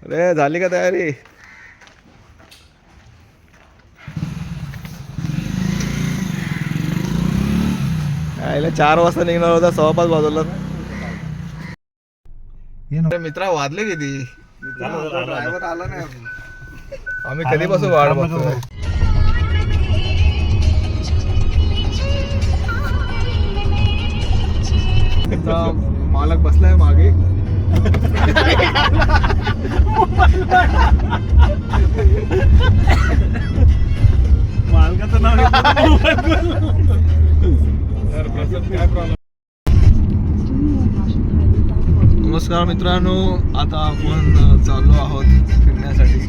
अरे झाली का तयारी? यायला 4 वाजता निघणार होता, 5:15 वाजवलं. मित्रा वाजले किती? ड्रायव्हर आला नाही. आम्ही कधीपासून वाट बघतोय. मालक बसलाय मागे. मालकाचं नाव नमस्कार मित्रांनो, आता आपण चाललो आहोत फिरण्यासाठी.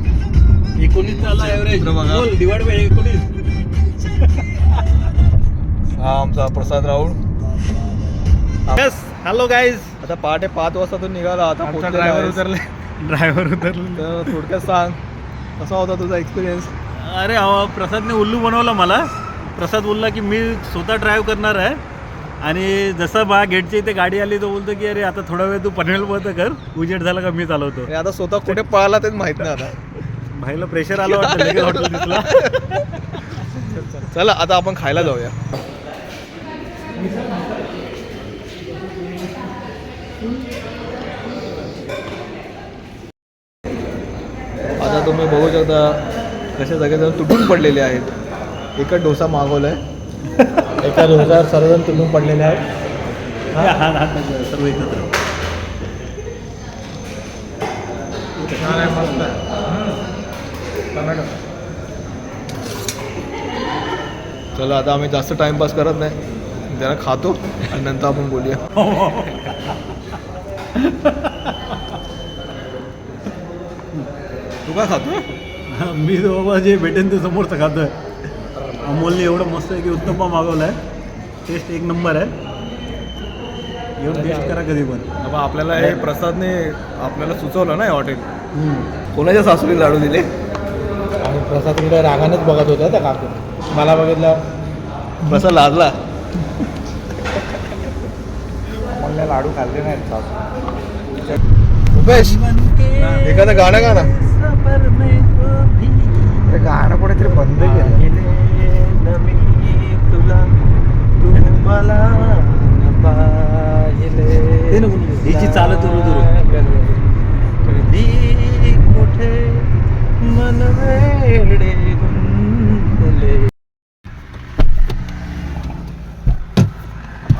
19 झाला एव्हरेज. बघा, डिवाइड बाय 19. हा आमचा Prasad Raul. Yes, hello guys. आता पहाटे 5 वाजतातून निघाला. आता ड्रायव्हर उतरले. तर थोडक्यात सांग, कसा होता तुझा एक्सपिरियन्स? अरे प्रसादने उल्लू बनवला मला. प्रसाद बोलला की मी स्वतः ड्राईव्ह करणार आहे, आणि जसं बा गेटच्या इथे गाडी आली तो बोलतो की अरे आता थोडा वेळ तू पनवेलपर्यंत कर, उजेड झाला का मी चालवतो. आता स्वतः कुठे पळाला तेच माहित नाही. आता भाईला प्रेशर आलं वाटतं, लगेच हॉटेल दिसला. चला आता आपण खायला जाऊया. आता तुम्ही बघू शकता कशा सगळेजण तुटून पडलेले आहेत. एकच डोसा मागवलाय. एका डोसावर सर्वजण तुटून पडलेले आहेत. सर्व एकत्र. चला आता आम्ही जास्त टाइमपास करत नाही, जरा खातो आणि नंतर आपण बोलूया. तू काय खातो? मी बाबा जे भेटेन ते समोरचं खातोय. अमोलने एवढं मस्त आहे की उत्तप्पा मागवला आहे. टेस्ट एक नंबर आहे. एवढं टेस्ट करा कधी पण. बाबा आपल्याला हे प्रसादने आपल्याला सुचवलं ना हे हॉटेल. कोणाच्या सासूने लाडू दिले? आणि प्रसाद तिकडे रागानेच बघत होता त्या काकू. मला बघितलं प्रसाद लाजला. मला लाडू खाल्ले नाहीत. उपेश, एखादं गाणं गा ना. अरे गाणं कोणीतरी बंद केलं. हिची चालत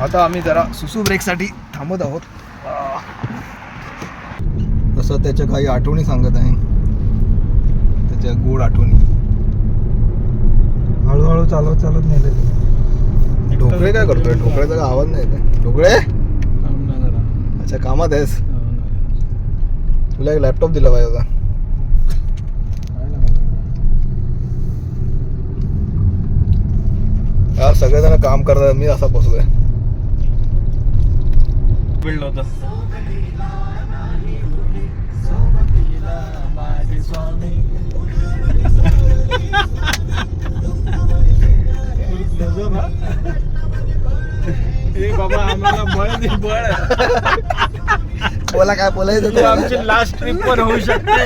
आता आम्ही जरा सुसू ब्रेकसाठी थांबत आहोत. तसं त्याच्या काही आठवणी सांगत आहे, त्याच्या गोड आठवणी. हळूहळू चालत नेले. ढोकळे काय करतोय? ढोकळ्याचा काय आवाज नाही येत. ढोकळे, अच्छा कामात आहेस. तुला एक लॅपटॉप दिला पाहिजे होता. यार सगळेजण काम करतात, मी असा बसलोय. बिल्ड होता. बाबा आम्हाला बळ बोला काय बोलायचं. आमची लास्ट ट्रिप पण होऊ शकते.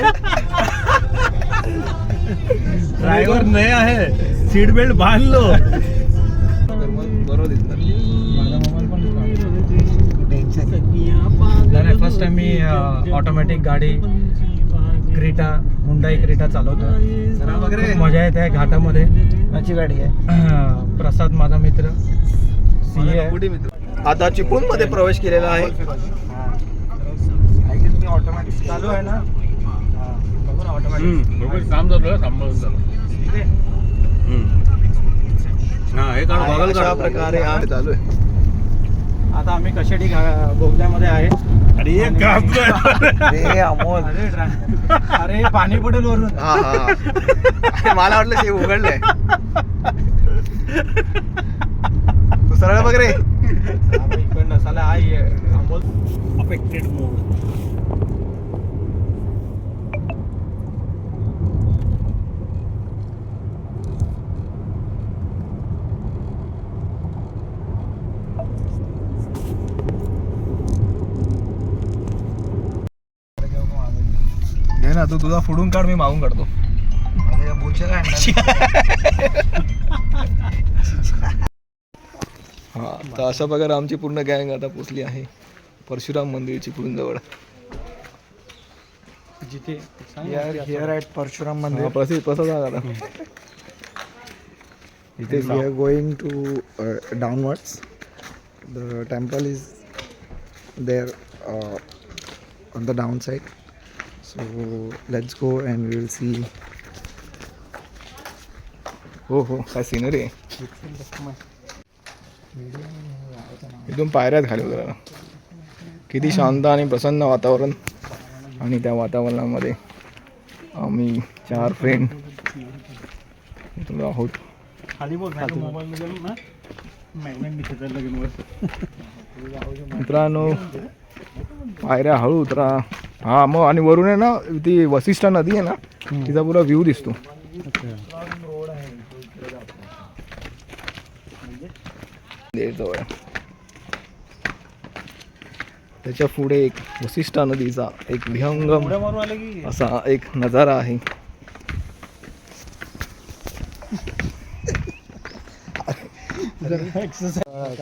ड्रायव्हर नाही आहे, सीट बेल्ट बांधलो. बरोबर दिसणार. नाही, फर्स्ट टाइम मी ऑटोमॅटिक गाडी क्रीटा, हुंडाई क्रीटा चालवतो. खूप मजा येते आहे घाटामध्ये. माझी गाडी आहे. प्रसाद माझा मित्र CA आहे. कुठे मित्र? आता चिपळूण मध्ये प्रवेश केलेला आहे. ऑटोमॅटिक चालू आहे ना. काम चालू आहे, सांभाळून चालू. अशा प्रकारे आम्ही चालू आहे. आता आम्ही कशाटी बोगद्यामध्ये आहे. अरे अमोल, अरे पाणी पडेल वरून. हा हा, मला वाटलं ते उघडलंय. तू सरळ बघ रे. इकडनं साला आहे अमोल. अफेक्टेड मोड. ना तू तुझा फोडून काढ, मी मागून काढतो. हा तर अशा प्रकारे आमची पूर्ण गँग आता पोचली आहे परशुराम मंदिर चिपळूण जवळ. जिथे Here at Parshuram हा, Mandir, प्रसिद्ध सांग आता. इथे we are going to downwards. The temple is there on the downside. So let's go and we will see. हो हो काय सिनरी आहे. इथून पायऱ्यात खाली उतरायला. किती शांत आणि प्रसन्न वातावरण. आणि त्या वातावरणामध्ये आम्ही 4 फ्रेंड आहोत. खाली बघ मोबाईल मध्ये ना मॅग्नेट निघायचं लगेच वर. मित्रांनो पायऱ्या हळू उतरा. हा मग आणि वरून आहे ना ती वसिष्ठ नदी आहे ना तिचा पुरा व्ह्यू दिसतो. जवळ त्याच्या पुढे एक वसिष्ठ नदीचा एक विहंगम मारू आले की असा एक नजारा आहे.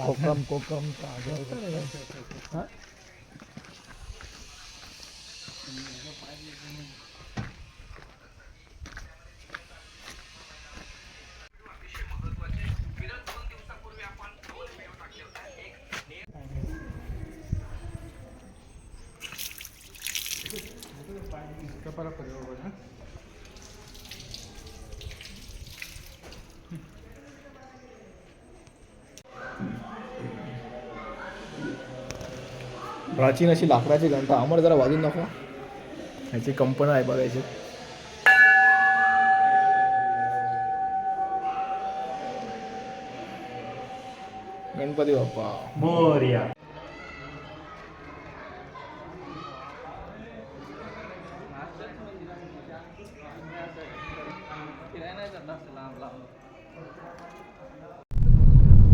कोकम कोकम प्राचीन अशी लाकडाची घंटा. आम्हाला जरा वाजून दाखवा. ह्याची कंपन आहे बघायची. गणपती बाप्पा मोरया.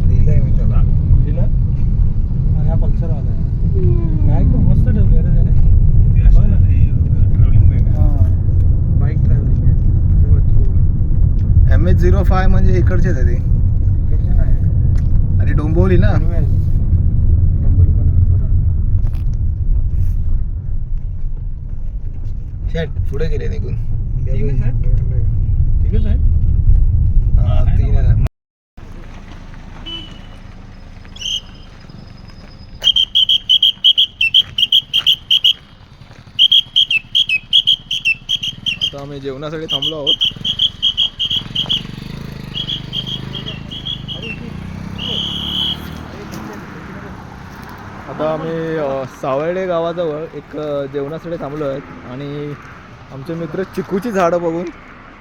दिलंय मी त्याला. हा पल्सर वाला आहे. बॅग मस्त ठेवली रे त्याने. Travelling bag. बाईक ट्रॅव्हलिंग आहे. MH05 म्हणजे इकडचेच आहे ते. आणि डोंबिवली ना. शेट पुढे गेले निघून. ठीकच आहे. हा, 3 आहे. आता आम्ही जेवणासाठी थांबलो आहोत. आता आम्ही सावर्डे गावाजवळ एक जेवणासाठी थांबलो आहेत आणि आमचे मित्र चिकूची झाडं बघून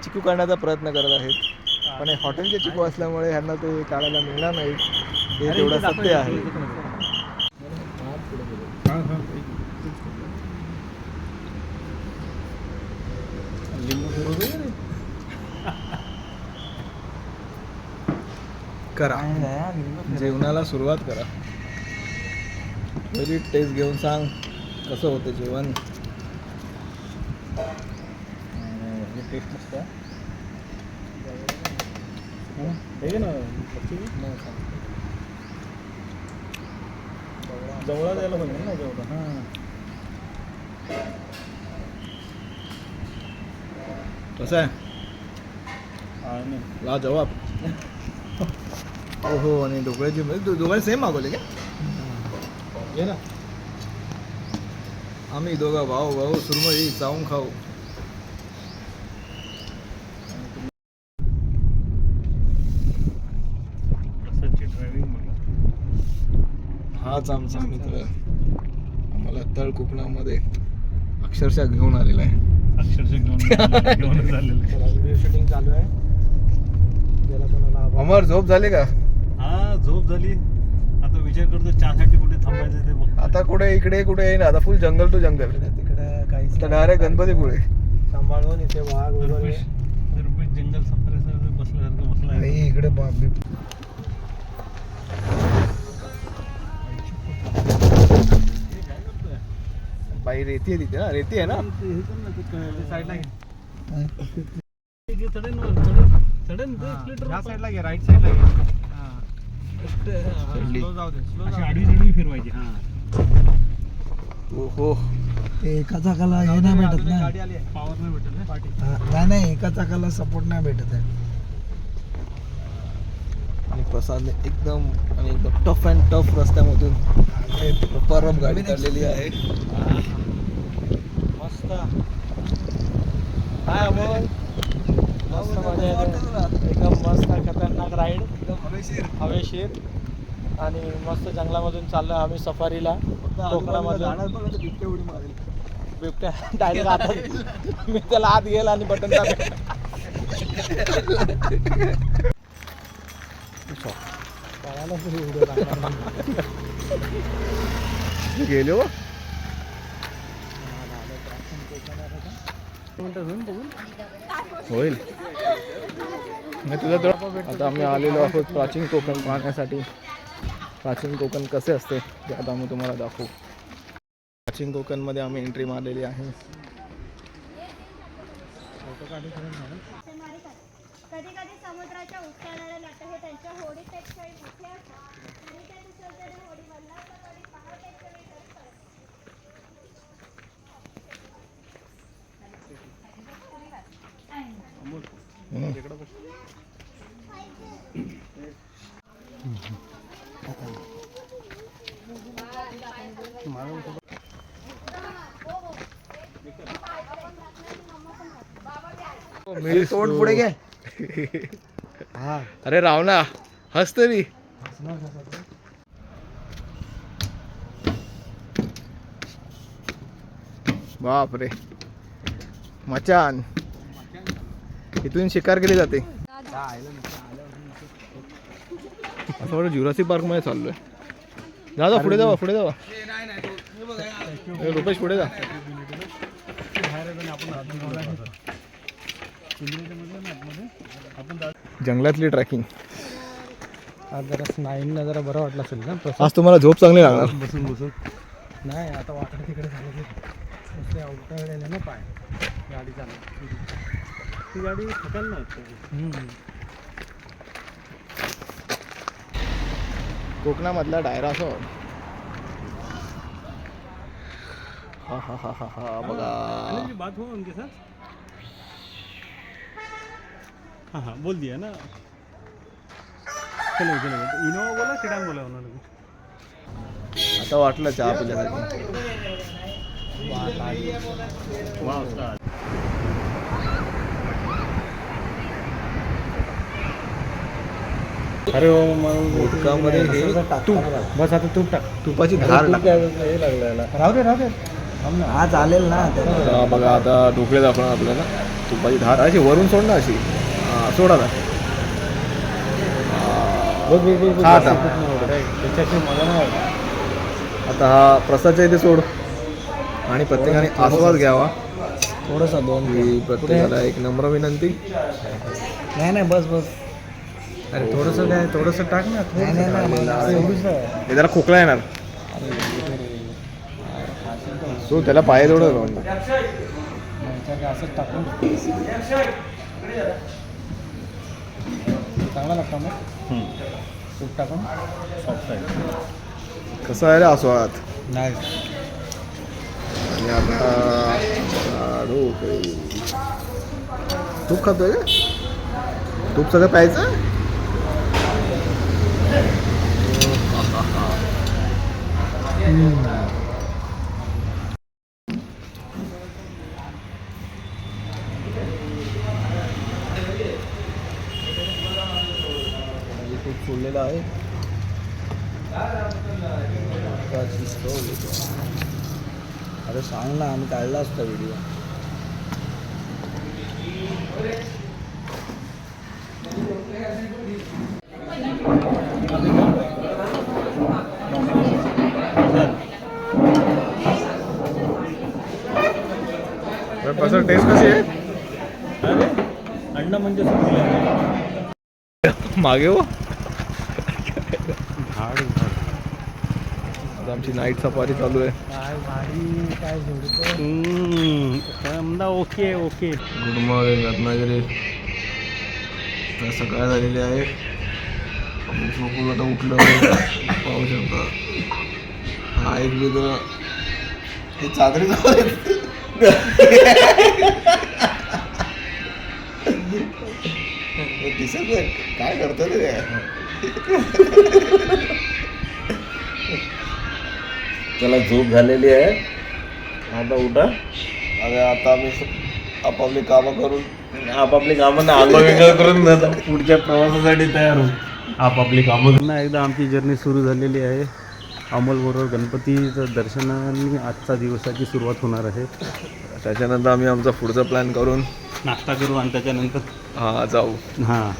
चिकू काढण्याचा प्रयत्न करत आहेत. पण हे हॉटेलचे चिकू असल्यामुळे ह्यांना ते काढायला मिळणार नाही. हे तेवढं सत्य आहे. करा जेवणाला सुरुवात करा. पहिली टेस्ट घेऊन सांग कसं होतं जेवण. टेस्ट मस्त आहे. ना जवळ द्यायला पाहिजे ना जेवढं. कसं आहे ला जवाब. हो हो आणि ढोकळ्याची दोघांनी सेम मागवले का. घे ना. आम्ही दोघा भाऊ भाऊ सुरमई चावून खाऊ. हाच आमचा मित्र आम्हाला तळ कोकणामध्ये अक्षरशः घेऊन आलेला आहे. अक्षरशः घेऊन झालेलं. व्हिडिओ शूटिंग चालू आहे. ज्याला कोणाला अमर झोप झाली का. हा झोप झाली. आता विचार करतो चहासाठी कुठे थांबायचं ते बघ. आता कुठे इकडे कुठे येईन. आता फुल जंगल टू जंगल. तिकडे काहीच आता डायरेक्ट गणपतीपुळे. सांभाळून इथे वाघ वगैरे. रुपये जंगल सफारीचं बसल्यासारखं बसला आहे. नाही इकडे बाई रेती आहे तिथे ना, रेती आहे ना. साईडला साईडला घे, राईट साईडला घे. आडवी चढवी फिरवायची. हा हो एका चाकाला हे नाही भेटत ना. गाडी आली आहे. पॉवर नाही भेटत ना. नाही एका चाकाला सपोर्ट नाही भेटत आहे. आणि प्रसादने एकदम टफ अँड टफ रस्त्यामधून परम गाडी काढलेली आहे. मस्त. काय अमोल? मस्त मजा येते. एकदम मस्त खतरनाक राईड, हवेशीर आणि मस्त जंगलामधून चाललो आम्ही सफारीला कोकणामधून. बिबट्या डायरेक्ट आता मी त्याला आत गेला आणि बटन दाबलं. गेलो होईल. तुझं आता आम्ही आलेलो आहोत प्राचीन कोकण पाहण्यासाठी. प्राचीन कोकण कसे असते ते आता आम्ही तुम्हाला दाखवू. प्राचीन कोकणमध्ये आम्ही एंट्री मारलेली आहे. कधी कधी समुद्राच्या उत्साहाने लाटा हे त्यांच्या होडीपेक्षाही मोठे असतात. आणि त्या विसर्जन होडीमधला तर कधी पहाटेच्या वेळी असतात. तोंड पुढे घे. अरे राव ना, हस तरी. बाप रे, मचान. इथून शिकार केली जाते. असं वाटतं जुरासिक पार्क मध्ये चाललोय. जा पुढे जावा, पुढे जावा. रुपेश पुढे जा. जंगलातली ट्रॅकिंग. आज जरा स्नायूंना जरा बरं वाटलं असेल ना आज तुम्हाला झोप चांगली लागणार. बसून बसून. नाही आता वाकडे तिकडे झालं की नुसते अवटाळलेले ना पाय गाडी चालवत. ती गाडी थकाल ना वाटतं. कोकणामधला डायरासोर. हा हा हा हा हा बघा. अनिल जी, बात हो उनके साथ. हाँ हाँ बोल दिया ना. चलो चलो, इनोवा बोला सेडान बोला उन्होंने. आता वाटलं चहा पिल्यासाठी. वाह उस्ताद. अरे हो गुटखामध्ये हे तूप. बस आता तूप टाक. तुपाची धार टाक. राहू दे हा चालेल ना. आता बघा, आता ढोकळे दाखवणार आपल्याला. तुपाची धार अशी वरून सोड ना, अशी. हा, सोडा ना. हा, आता. त्याच्याशी मजा नाही वाटत. आता हा प्रसादच्या इथे सोड आणि प्रत्येकाने आस्वाद घ्यावा. थोडंसं दोन. ही प्रत्येकाला एक नम्र विनंती. नाही बस. अरे थोडंसं काय, थोडंसं टाक ना. हे जरा खोकला येणार. सो त्याला पाय जोडत असं टाकून चांगला लागता मग तूप टाकून. सॉफ्ट आहे. कसं आहे रे आस्वाद. नाही आणि आता ढोकळे. तूप खातोय का? तूप सगळं प्यायचं. तूप सोडलेलं आहे. अरे सांग ना, आम्ही काढला असता व्हिडिओ. कसं टेस्ट कशी आहे? अरे अण्णा म्हणजे मागे हो. आता आमची नाईट सफारी चालू आहे. काय भारी काय झोडतो. Okay okay. Good morning Ratnagiri. तर सकाळ झालेली आहे. आम्ही झोपून आता उठलो पाहू शकता. हा एक मित्र हे चादरी दिसत काय करतो ते त्याला झोप झालेली आहे. आता उठा. अरे आता आम्ही आपापली कामं करून आपापली कामं आंघोळ करून पुढच्या प्रवासासाठी तयार होऊ. आपापली कामं पुन्हा एकदा आमची जर्नी सुरू झालेली आहे. अमोलबरोबर गणपतीचं दर्शनाने आजचा दिवसाची सुरुवात होणार आहे. त्याच्यानंतर आम्ही आमचा पुढचा प्लॅन करून नाश्ता करू आणि त्याच्यानंतर हा जाऊ. हां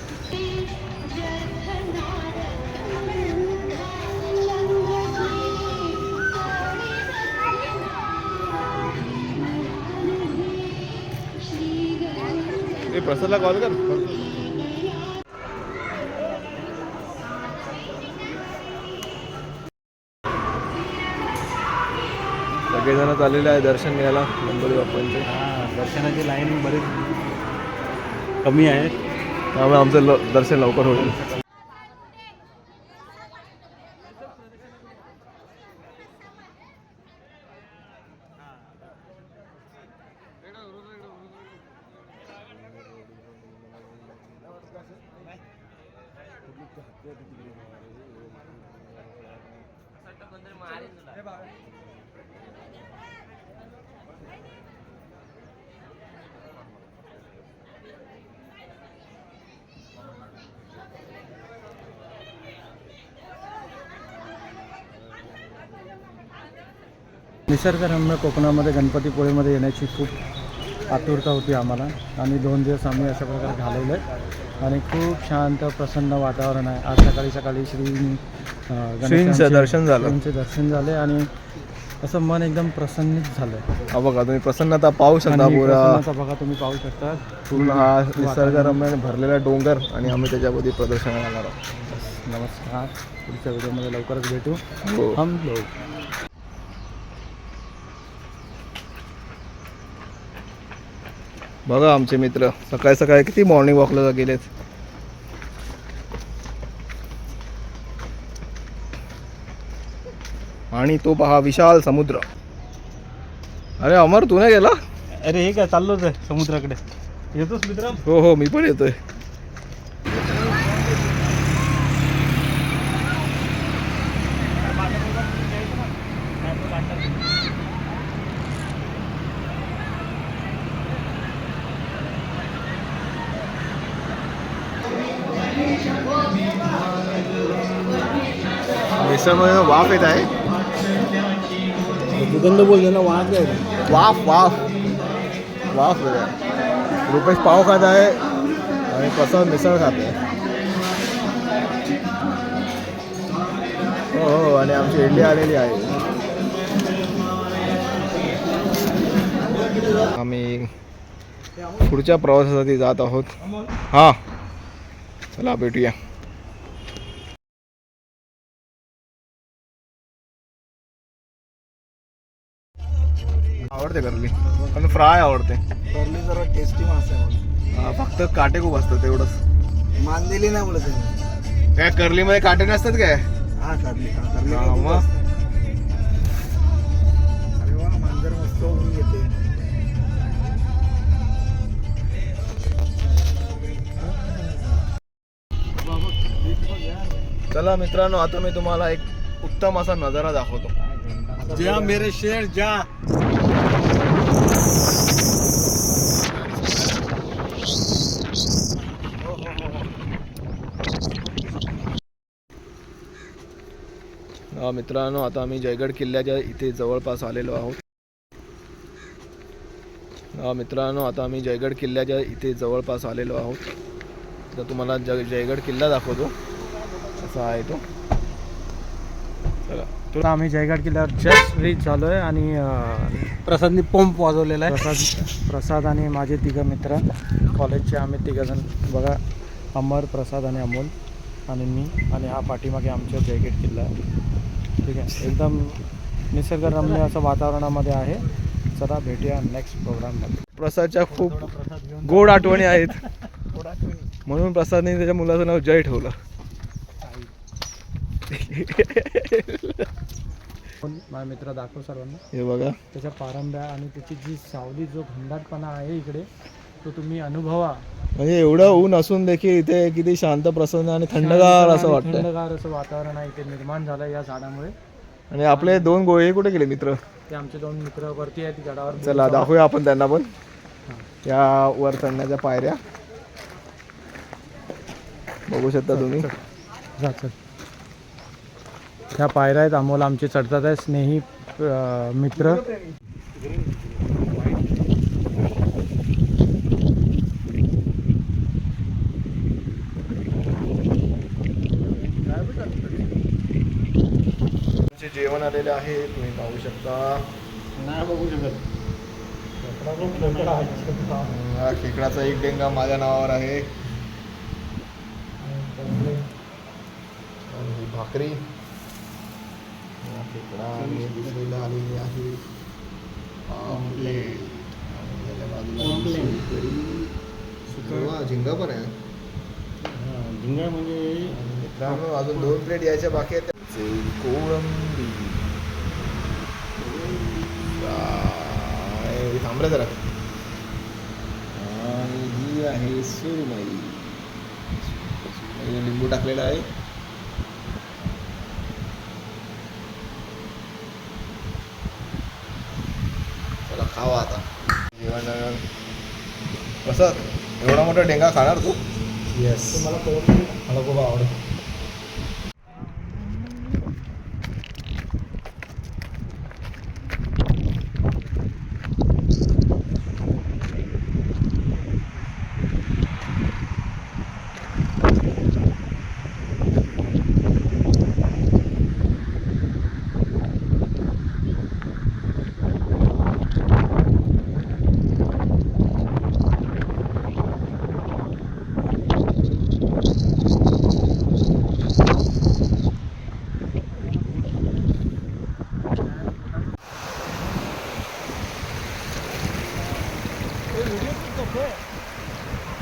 प्रसादला कॉल कर. सगळेजण चाललेले आहे दर्शन घ्यायला गणपती बाप्पांचे. दर्शनाची लाईन बरीच कमी आहे. त्यामुळे आमचं दर्शन लवकर होईल. निसर्गरम्य कोकणामध्ये गणपतीपुळेमध्ये येण्याची खूप आतुरता होती आम्हाला आणि 2 दिवस आम्ही अशा प्रकारे घालवले आणि खूप शांत प्रसन्न वातावरण आहे. आज सकाळी श्रींचं दर्शन झालं. श्रींचे दर्शन झाले आणि असं मन एकदम प्रसन्नित झालं. हा बघा तुम्ही प्रसन्नता पाहू शकता. आणि पुरा प्रसन्नता बघा तुम्ही पाहू शकता. पूर्ण हा निसर्गरम्य भरलेला डोंगर आणि आम्ही त्याच्यामध्ये प्रदर्शन करणार आहोत. नमस्कार. पुढच्या व्हिडिओमध्ये लवकरच भेटू. हो. हम लोग बघा आमचे मित्र सकाळी सकाळी किती मॉर्निंग वॉकला गेलेत. आणि तो पहा विशाल समुद्र. अरे अमर तू नाही गेला? अरे हे काय चाललोच आहे समुद्राकडे. येतोच मित्र? हो हो मी पण येतोय. मिसळमध्ये वाफ येत आहे. दुगंध बोलले ना वाद काय वाफ वाफ वाफ येत आहे. रुपेश पाव खात आहे आणि प्रसाद मिसळ खात आहे. हो हो आणि आमची इडली आलेली आहे. आम्ही पुढच्या प्रवासासाठी जात आहोत. हां चला भेटूया. आवडते करली पण फ्राय आवडते. करली जरा टेस्टी मासा आहे मला. फक्त काटे खूप असतात तेवढंच. मानलेली नाही बोलत आहे. काय करलीमध्ये काटे नसतात काय? हा करली करली हा, खूप मग? असते. अरे वा मांजर मस्त होऊन येते. चला मित्रांनो आता मी तुम्हाला एक उत्तम असा नजारा दाखवतो. जा मेरे शेर जा. मित्रांनो आता आम्ही जयगड किल्ल्याच्या इथे जवळपास आलेलो आहोत. मित्रांनो आता आम्ही जयगड किल्ल्याच्या इथे जवळपास आलेलो आहोत. तर तुम्हाला जयगड किल्ला दाखवतो कसा आहे तो. चला आता आम्ही जयगड किल्ल्यावर जस्ट रीच झालो आहे आणि प्रसादनी पंप वाजवलेला आहे. प्रसाद आणि माझे 3 मित्र कॉलेजचे आम्ही 3 जण बघा. अमर, प्रसाद आणि अमोल आणि मी आणि हा पाठीमागे आमचा जयगड किल्ला आहे. ठीक आहे, एकदम निसर्गरम्य असं वातावरणामध्ये आहे. चला भेटूया नेक्स्ट प्रोग्राममध्ये. प्रसादच्या खूप गोड आठवणी आहेत, म्हणून प्रसादने त्याच्या मुलाचं नाव जय ठेवलं. माझा मित्र दाखव सर्वांना. हे बघा, त्याच्या पारंब्या आणि त्याची जी सावली, जो घनदाटपणा आहे इकडे, तो तुम्ही अनुभवा. म्हणजे एवढं ऊन असून देखील इथे किती शांत, प्रसन्न आणि थंडगार असं वाटतं. थंडगार असं वातावरण आहे इथे निर्माण झालं या झाडामुळे. आणि आपले 2 गोळे कुठे गेले मित्र? ते आमचे 2 मित्र वरती आहेत गडावर. चला दाखवूया आपण त्यांना पण. या वर चढण्याच्या पायऱ्या बघू शकता तुम्ही. जा चल. ह्या पायऱ्या आहेत अमोल आमचे चढतात आहे, स्नेही मित्र. जेवण आलेले आहे, तुम्ही पाहू शकता. नाही बघू शकत. हा खेकडाचा एक डेंगा माझ्या नावावर आहे. आणि ही भाकरी हा खेकडा आणि दुसरीला आलेली आहे ऑमलेट. आणि त्याच्या बाजूला झिंगा पण आहे. झिंगा म्हणजे मित्रांनो अजून 2 प्लेट यायच्या बाकी आहेत. कोळंबी थांब रे जरा. आणि ही आहे सुरमई. लिंबू टाकलेला आहे. चला खावा आता जेवण. कसं एवढा मोठा डेंगा खाणार तू? येस, मला खूप आवडेल.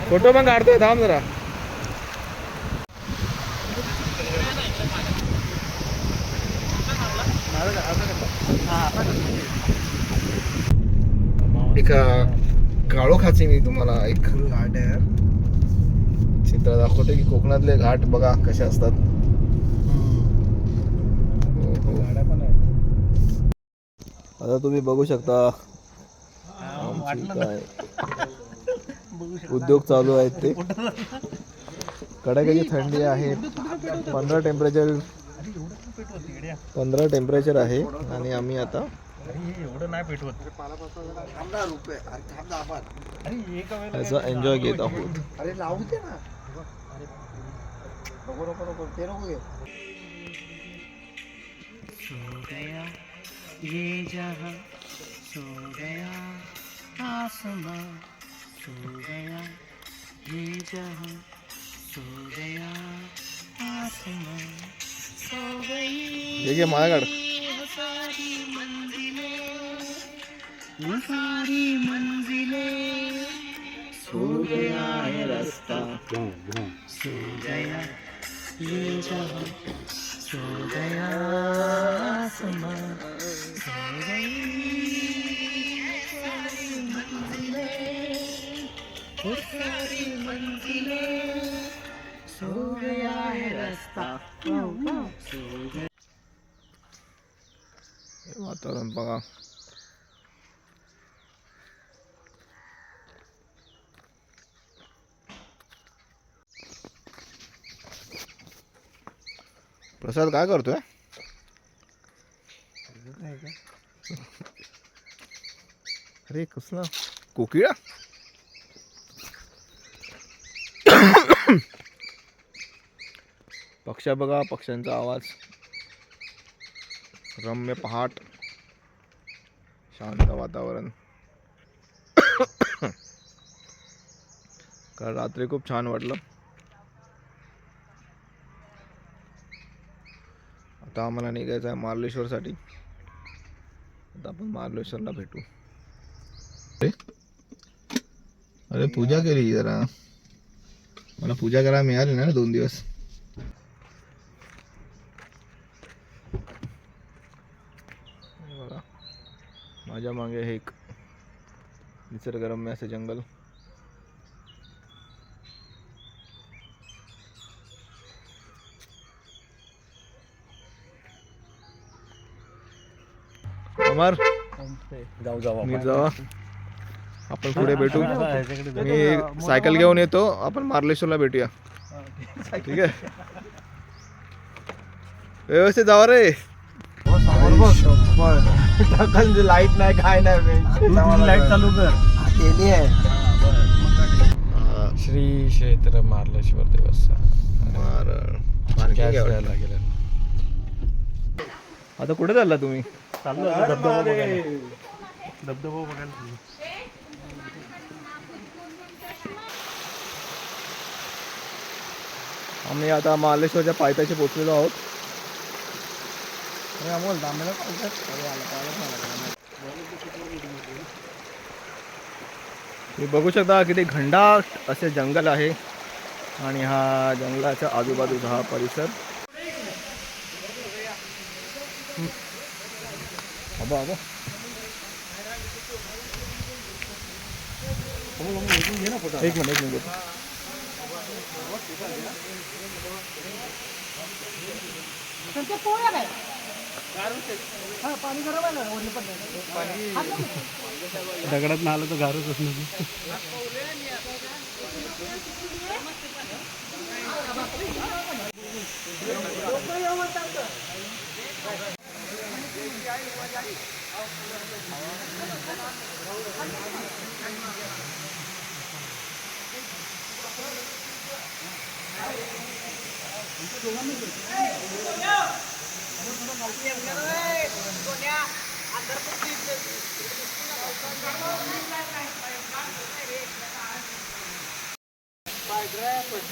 फोटो पण काढतोय, थांब जरा. एका काळोखाची मी तुम्हाला एक घाट आहे चित्र दाखवतो की कोकणातले घाट बघा कसे असतात. आता तुम्ही बघू शकता आमची काय उद्योग चालू आहेत ते. कडाक्याची थंडी आहे. 15 टेम्परेचर आहे. आणि आम्ही आता एवढं नाही पेटवत. याचा एन्जॉय घेत आहोत. अरे लावू दे ना. सो गया ये जहां, सो गया आसमां, सो गया ये जहां, सो गया आसमां, सो गई हे घे माझ्याकडे. वो सारी मंजिलें, वो सारी मंजिलें, सो गया है रास्ता, सो गया ये जहां, सो गया आसमां, सो गई सारी मंजिलें, वो सारी मंजिलें, सो गया है रास्ता, सो गया. वातावरण बघा. प्रसाद काय करतोय? अरे कसला कोकिळा. पक्ष्या बघा, पक्ष्यांचा आवाज. रम्य पहाट, शांत वातावरण. काल रात्री खूप छान वाटलं. आता आम्हाला निघायचं आहे मार्लेश्वरसाठी. आता आपण मार्लेश्वरला भेटू. अरे पूजा केली जरा, मला पूजा करायला मिळाली ना 2 दिवस. बघा माझ्या मागे हे एक निसर्गरम्य असं जंगल. अमर जाऊ नीट जावा, आपण पुढे भेटू. मी सायकल घेऊन येतो, आपण मार्लेश्वरला भेटूया. ठीक आहे, व्यवस्थित जावा रे. लाईट नाही काय नाही लाईट चालू कर. केली आहे. श्री क्षेत्र मार्लेश्वर देवस्थान. आता कुठे चालला तुम्ही? चाललो आता धबधबा बघायला. धबधबा बघायला चाललो. आम्ही आता मार्लेश्वरच्या पायथ्याशी पोहोचलेलो आहोत. तुम्ही बघू शकता किती घनदाट असे जंगल आहे आणि हा जंगलाच्या आजूबाजूचा हा परिसर. अबा अबा एक मिनिट दगडात ना आलं तर गारच असणार.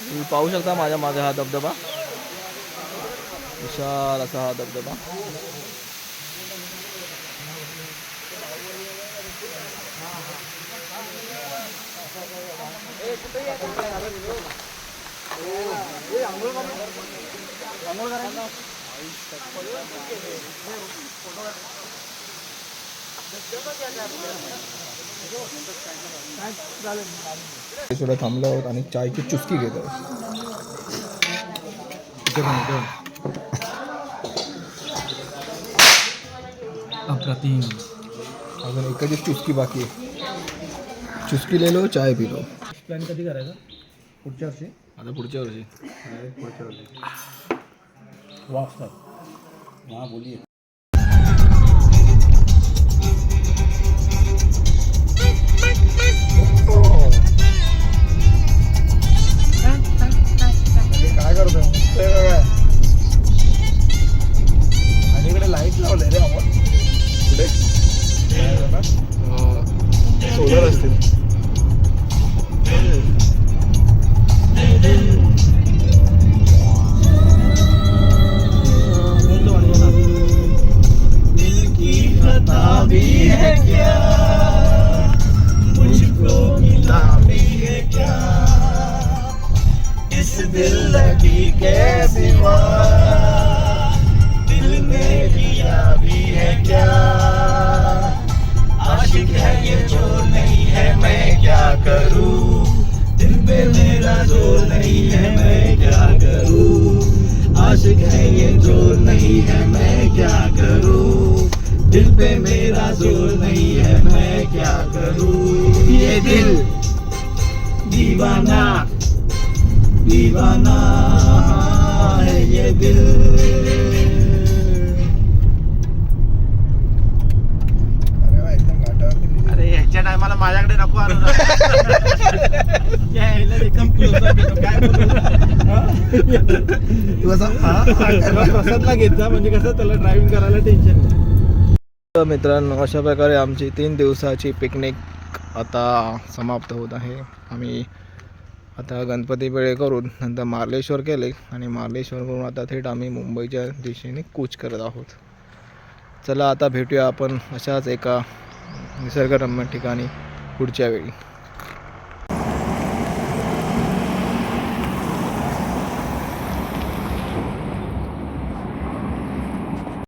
तुम्ही पाहू शकता माझ्या मागे हा धबधबा, विशाल असा हा धबधबा. थोडं थांबलो आहोत आणि चायची चुस्की घेतो. अप्रतिम. अजून एकाची चुस्की बाकी आहे. चुस्की लेलो, चाय पिलो. प्लॅन कधी करायचा? पुढच्या वर्षी. आता पुढच्या वर्षी. वा सर, हाँ बोलिए. काय करतोय? आणि इकडे लाईट लावलंय रे आपण. कुठे सोलर असतील. अरे ह्याच्या टायमाला माझ्याकडे नको आणू ना. एकदम प्रसादला घेत जा, म्हणजे कसं त्याला ड्रायव्हिंग करायला टेन्शन नाही. मित्रांनो, अशा प्रकारे आमची 3 दिवसाची पिकनिक आता समाप्त होत आहे. आम्ही आता गणपतीपुळे करून नंतर मार्लेश्वर केले आणि मार्लेश्वरवरून आता थेट आम्ही मुंबईच्या दिशेने कूच करत आहोत. चला आता भेटूया आपण अशाच एका निसर्गरम्य ठिकाणी पुढच्या वेळी.